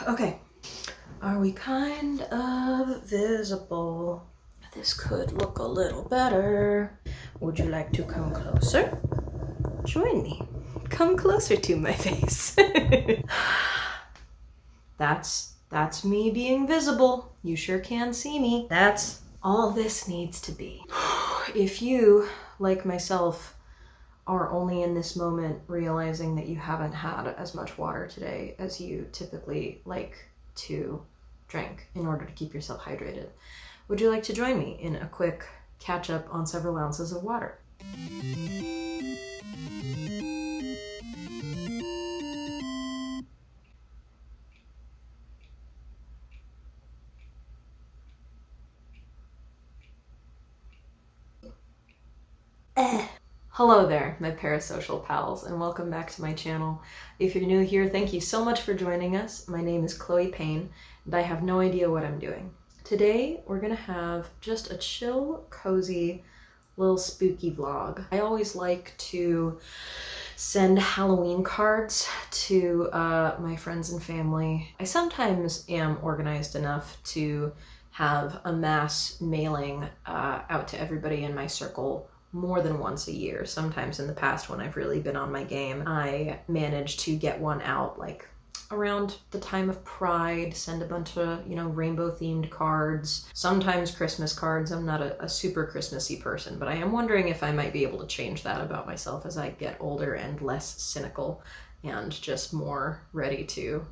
Okay. Are we kind of visible? This could look a little better. Would you like to come closer? Join me. Come closer to my face. That's me being visible. You sure can see me. That's all this needs to be. If you, like myself, are only in this moment realizing that you haven't had as much water today as you typically like to drink in order to keep yourself hydrated, would you like to join me in a quick catch up on several ounces of water? Hello there, my parasocial pals, and welcome back to my channel. If you're new here, thank you so much for joining us. My name is Chloe Payne, and I have no idea what I'm doing. Today, we're gonna have just a chill, cozy, little spooky vlog. I always like to send Halloween cards to my friends and family. I sometimes am organized enough to have a mass mailing out to everybody in my circle more than once a year. Sometimes in the past, when I've really been on my game, I managed to get one out like around the time of Pride, send a bunch of, rainbow themed cards, sometimes Christmas cards. I'm not a super Christmassy person, but I am wondering if I might be able to change that about myself as I get older and less cynical and just more ready to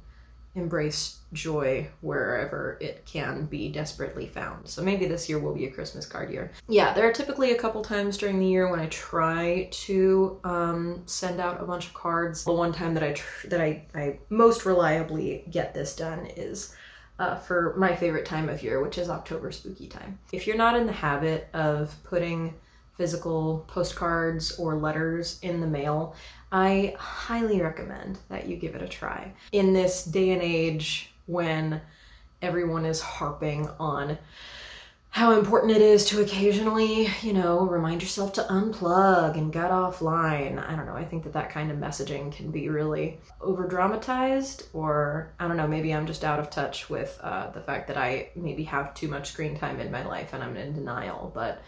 embrace joy wherever it can be desperately found. So maybe this year will be a Christmas card year. Yeah, there are typically a couple times during the year when I try to send out a bunch of cards. The one time that I most reliably get this done is for my favorite time of year, which is October spooky time. If you're not in the habit of putting physical postcards or letters in the mail, I highly recommend that you give it a try. In this day and age when everyone is harping on how important it is to occasionally, remind yourself to unplug and get offline. I don't know, I think that kind of messaging can be really over-dramatized, or I don't know, maybe I'm just out of touch with the fact that I maybe have too much screen time in my life and I'm in denial, but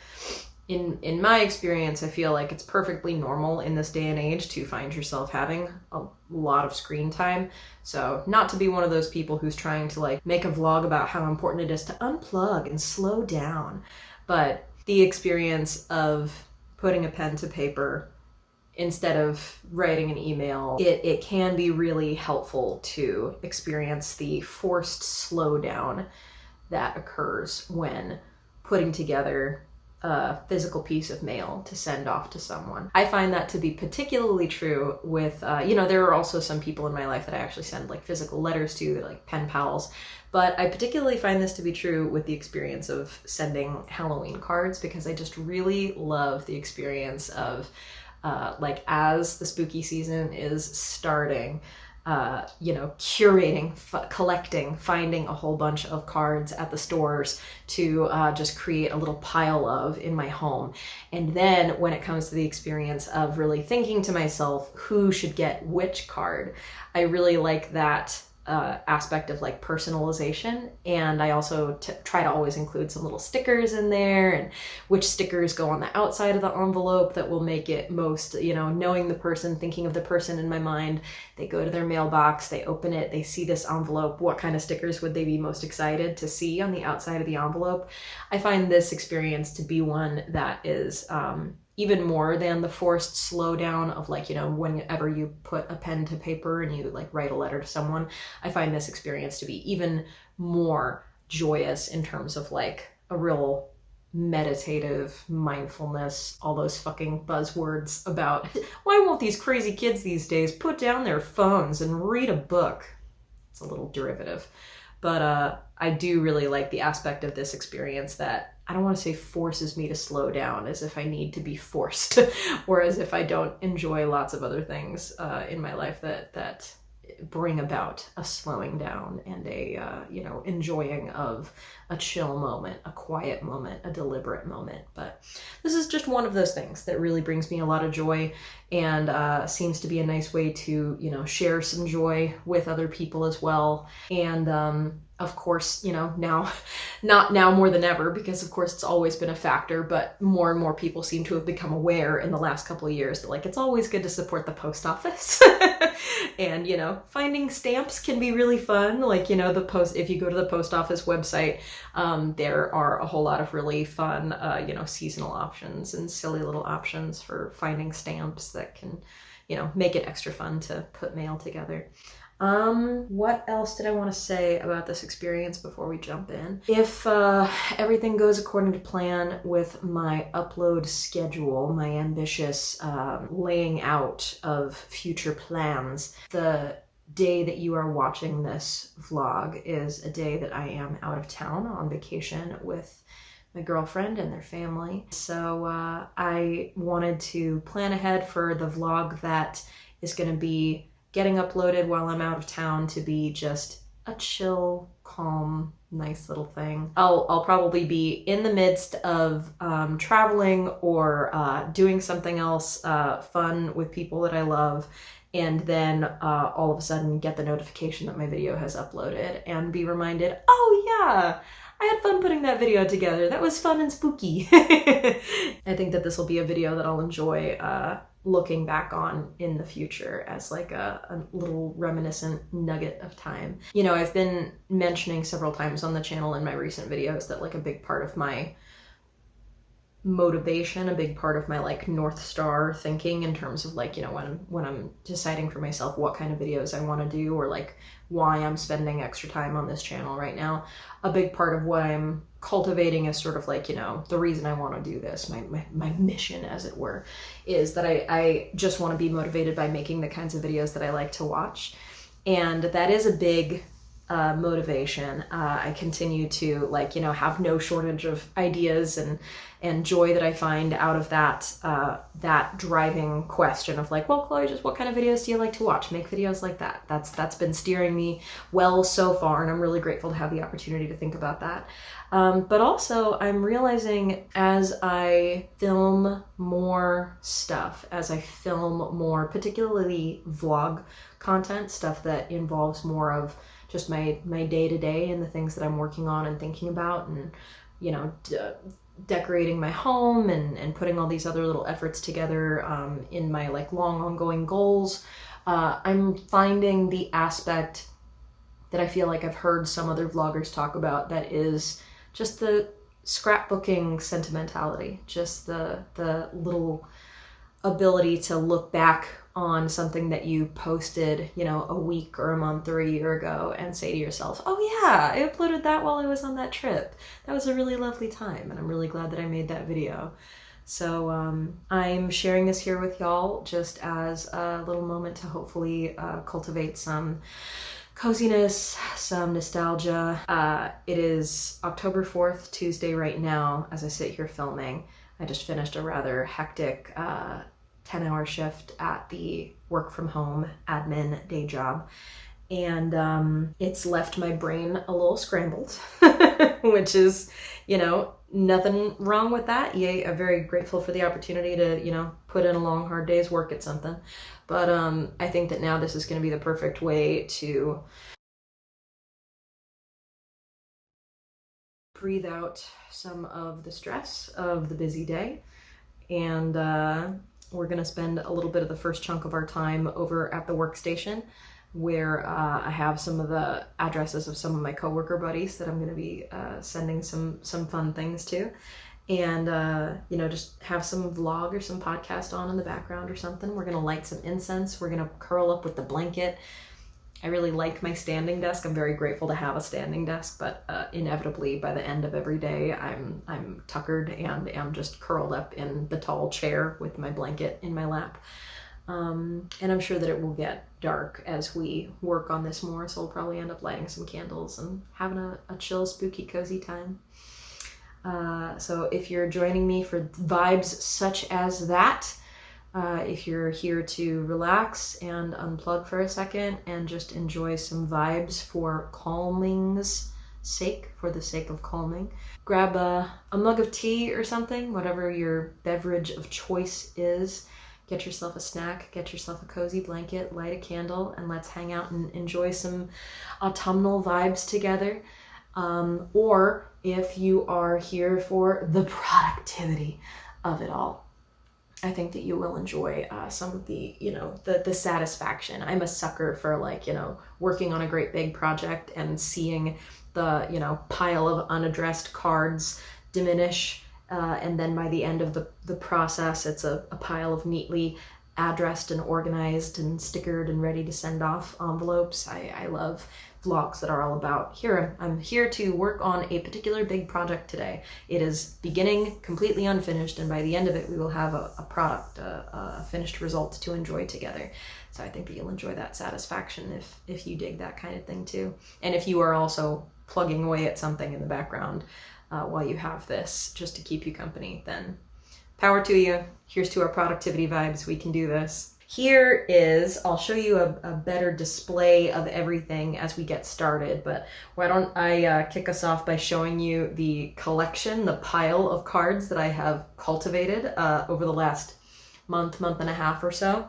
in my experience, I feel like it's perfectly normal in this day and age to find yourself having a lot of screen time. So not to be one of those people who's trying to make a vlog about how important it is to unplug and slow down, but the experience of putting a pen to paper instead of writing an email, it can be really helpful to experience the forced slowdown that occurs when putting together a physical piece of mail to send off to someone. I find that to be particularly true with, there are also some people in my life that I actually send physical letters to, like pen pals, but I particularly find this to be true with the experience of sending Halloween cards, because I just really love the experience of, as the spooky season is starting, curating, collecting, finding a whole bunch of cards at the stores to just create a little pile of in my home. And then when it comes to the experience of really thinking to myself, who should get which card, I really like that aspect of personalization. And I also try to always include some little stickers in there, and which stickers go on the outside of the envelope that will make it most, knowing the person, thinking of the person in my mind. They go to their mailbox, they open it, they see this envelope. What kind of stickers would they be most excited to see on the outside of the envelope? I find this experience to be one that is even more than the forced slowdown of whenever you put a pen to paper and you write a letter to someone. I find this experience to be even more joyous in terms of a real meditative mindfulness, all those fucking buzzwords about why won't these crazy kids these days put down their phones and read a book? It's a little derivative, but I do really like the aspect of this experience that I don't want to say forces me to slow down, as if I need to be forced, or as if I don't enjoy lots of other things in my life that bring about a slowing down and a, enjoying of a chill moment, a quiet moment, a deliberate moment. But this is just one of those things that really brings me a lot of joy, and seems to be a nice way to, share some joy with other people as well. And of course, now, not now more than ever, because of course it's always been a factor, but more and more people seem to have become aware in the last couple of years that, like, it's always good to support the post office. And, finding stamps can be really fun. Like, if you go to the post office website, there are a whole lot of really fun, seasonal options and silly little options for finding stamps that can, make it extra fun to put mail together. What else did I want to say about this experience before we jump in? If everything goes according to plan with my upload schedule, my ambitious laying out of future plans, the day that you are watching this vlog is a day that I am out of town on vacation with my girlfriend and their family. So I wanted to plan ahead for the vlog that is going to be getting uploaded while I'm out of town to be just a chill, calm, nice little thing. I'll probably be in the midst of traveling or doing something else fun with people that I love, and then all of a sudden get the notification that my video has uploaded and be reminded, oh yeah, I had fun putting that video together. That was fun and spooky. I think that this will be a video that I'll enjoy looking back on in the future as like a little reminiscent nugget of time. I've been mentioning several times on the channel in my recent videos that, like, a big part of my motivation, a big part of my, like, North Star thinking in terms of, like, when I'm deciding for myself what kind of videos I want to do, or like why I'm spending extra time on this channel right now, a big part of what I'm cultivating is sort of like, the reason I want to do this, my mission, as it were, is that I just want to be motivated by making the kinds of videos that I like to watch. And that is a big motivation. I continue to, like, have no shortage of ideas and joy that I find out of that driving question of, like, well, Chloe, just what kind of videos do you like to watch? Make videos like that. That's been steering me well so far, and I'm really grateful to have the opportunity to think about that. But also, I'm realizing as I film more stuff, as I film more, particularly vlog content, stuff that involves more of just my day-to-day and the things that I'm working on and thinking about, and decorating my home and putting all these other little efforts together in my, like, long ongoing goals. I'm finding the aspect that I feel like I've heard some other vloggers talk about, that is just the scrapbooking sentimentality, just the little ability to look back on something that you posted, a week or a month or a year ago, and say to yourself, oh yeah, I uploaded that while I was on that trip. That was a really lovely time, and I'm really glad that I made that video. So I'm sharing this here with y'all just as a little moment to hopefully cultivate some coziness, some nostalgia. It is October 4th, Tuesday right now, as I sit here filming. I just finished a rather hectic 10-hour shift at the work from home admin day job, and it's left my brain a little scrambled, which is, nothing wrong with that. Yay, I'm very grateful for the opportunity to, put in a long, hard day's work at something. But I think that now this is going to be the perfect way to breathe out some of the stress of the busy day, and we're going to spend a little bit of the first chunk of our time over at the workstation, where I have some of the addresses of some of my coworker buddies that I'm going to be sending some fun things to, and just have some vlog or some podcast on in the background or something. We're going to light some incense. We're going to curl up with the blanket. I really like my standing desk. I'm very grateful to have a standing desk, but inevitably by the end of every day, I'm tuckered and am just curled up in the tall chair with my blanket in my lap. And I'm sure that it will get dark as we work on this more, so we'll probably end up lighting some candles and having a chill, spooky, cozy time. So if you're joining me for vibes such as that, if you're here to relax and unplug for a second and just enjoy some vibes for calming's sake, for the sake of calming, grab a mug of tea or something, whatever your beverage of choice is. Get yourself a snack, get yourself a cozy blanket, light a candle, and let's hang out and enjoy some autumnal vibes together. Or if you are here for the productivity of it all, I think that you will enjoy some of the, the satisfaction. I'm a sucker for working on a great big project and seeing the, pile of unaddressed cards diminish. And then by the end of the process, it's a pile of neatly addressed and organized and stickered and ready to send off envelopes. I love vlogs that are all about, I'm here to work on a particular big project today. It is beginning completely unfinished, and by the end of it, we will have a product, a finished result to enjoy together. So I think that you'll enjoy that satisfaction if you dig that kind of thing too. And if you are also plugging away at something in the background while you have this just to keep you company, then power to you. Here's to our productivity vibes. We can do this. Here is, I'll show you a better display of everything as we get started, but why don't I kick us off by showing you the collection, the pile of cards that I have cultivated over the last month and a half or so.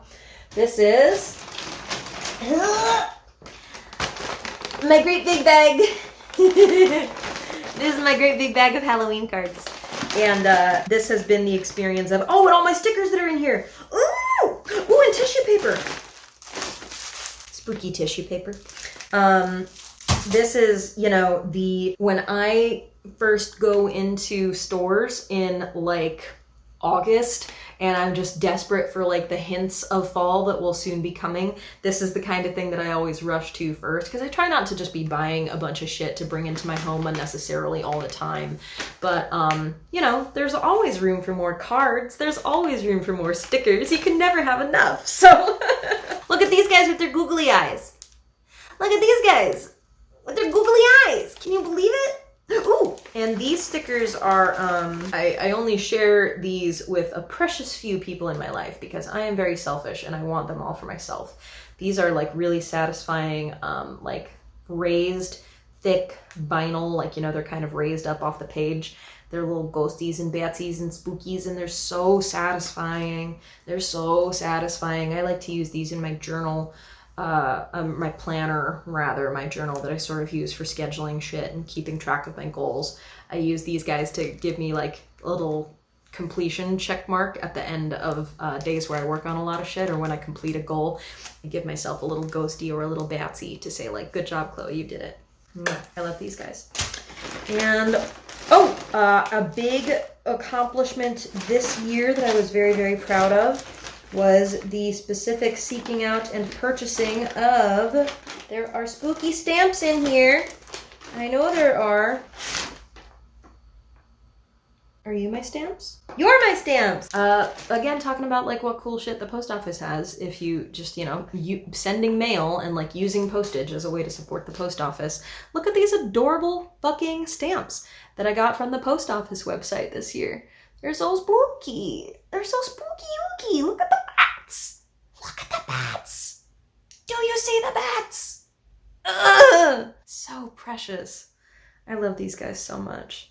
This is my great big bag. This is my great big bag of Halloween cards. And this has been the experience of, and all my stickers that are in here. Ooh, and tissue paper. Spooky tissue paper. This is, when I first go into stores in August, and I'm just desperate for the hints of fall that will soon be coming. This is the kind of thing that I always rush to first, because I try not to just be buying a bunch of shit to bring into my home unnecessarily all the time. But, there's always room for more cards. There's always room for more stickers. You can never have enough. So look at these guys with their googly eyes. Look at these guys with their googly eyes. Can you believe it? Ooh, and these stickers are, I only share these with a precious few people in my life because I am very selfish and I want them all for myself. These are really satisfying, raised, thick vinyl, they're kind of raised up off the page. They're little ghosties and batsies and spookies, and they're so satisfying. They're so satisfying. I like to use these in my journal. My planner, rather, my journal that I sort of use for scheduling shit and keeping track of my goals. I use these guys to give me a little completion check mark at the end of days where I work on a lot of shit, or when I complete a goal. I give myself a little ghosty or a little batsy to say good job, Chloe, you did it. I love these guys. And a big accomplishment this year that I was very, very proud of was the specific seeking out and purchasing of, there are spooky stamps in here. I know there are. Are you my stamps? You're my stamps! Again, talking about what cool shit the post office has if you just, sending mail and using postage as a way to support the post office. Look at these adorable fucking stamps that I got from the post office website this year. They're so spooky. They're so spooky-ooky. Look at the bats. Look at the bats. Do you see the bats? Ugh. So precious. I love these guys so much.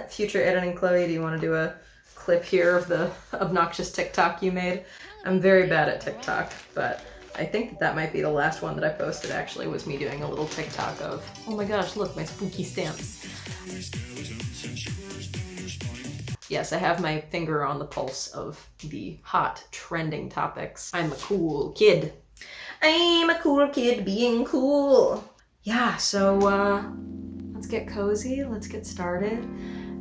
Future editing Chloe, do you want to do a clip here of the obnoxious TikTok you made? I'm very bad at TikTok, but I think that might be the last one that I posted actually, was me doing a little TikTok of, oh my gosh, look, my spooky stamps. Yes, I have my finger on the pulse of the hot, trending topics. I'm a cool kid. I'm a cool kid being cool. Yeah, so let's get cozy, let's get started.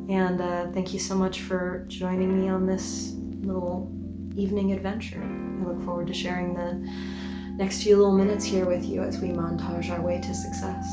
And thank you so much for joining me on this little evening adventure. I look forward to sharing the next few little minutes here with you as we montage our way to success.